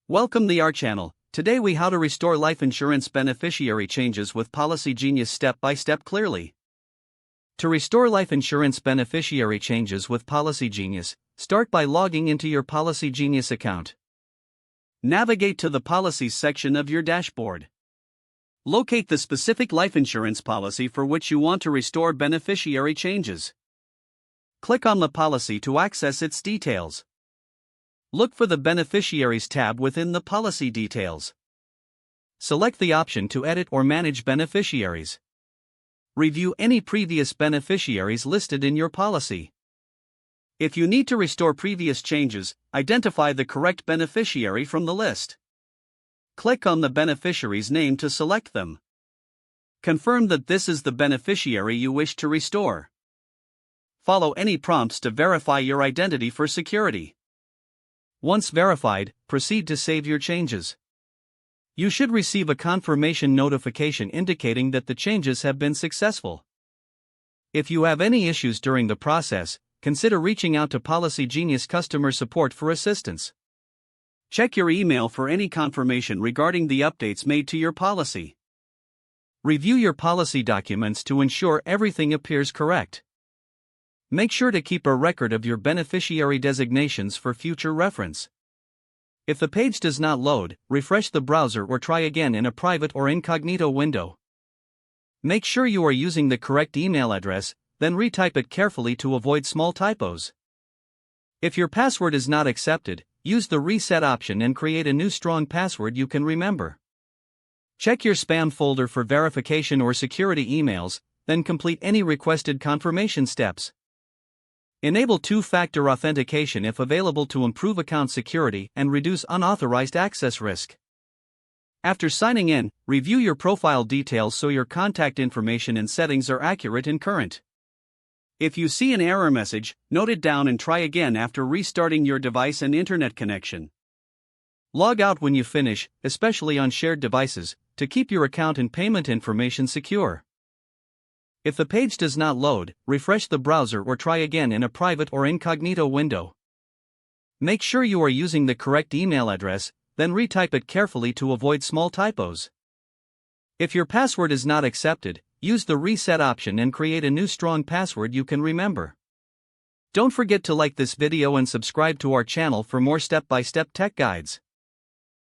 Welcome to our channel. Today we how to restore life insurance beneficiary changes with Policygenius step by step clearly. To restore life insurance beneficiary changes with Policygenius, start by logging into your Policygenius account. Navigate to the Policies section of your dashboard. Locate the specific life insurance policy for which you want to restore beneficiary changes. Click on the policy to access its details. Look for the Beneficiaries tab within the Policy Details. Select the option to edit or manage beneficiaries. Review any previous beneficiaries listed in your policy. If you need to restore previous changes, identify the correct beneficiary from the list. Click on the beneficiary's name to select them. Confirm that this is the beneficiary you wish to restore. Follow any prompts to verify your identity for security. Once verified, proceed to save your changes. You should receive a confirmation notification indicating that the changes have been successful. If you have any issues during the process, consider reaching out to Policygenius customer support for assistance. Check your email for any confirmation regarding the updates made to your policy. Review your policy documents to ensure everything appears correct. Make sure to keep a record of your beneficiary designations for future reference. If the page does not load, refresh the browser or try again in a private or incognito window. Make sure you are using the correct email address, then retype it carefully to avoid small typos. If your password is not accepted, use the reset option and create a new strong password you can remember. Check your spam folder for verification or security emails, then complete any requested confirmation steps. Enable two-factor authentication if available to improve account security and reduce unauthorized access risk. After signing in, review your profile details so your contact information and settings are accurate and current. If you see an error message, note it down and try again after restarting your device and internet connection. Log out when you finish, especially on shared devices, to keep your account and payment information secure. If the page does not load, refresh the browser or try again in a private or incognito window. Make sure you are using the correct email address, then retype it carefully to avoid small typos. If your password is not accepted, use the reset option and create a new strong password you can remember. Don't forget to like this video and subscribe to our channel for more step-by-step tech guides.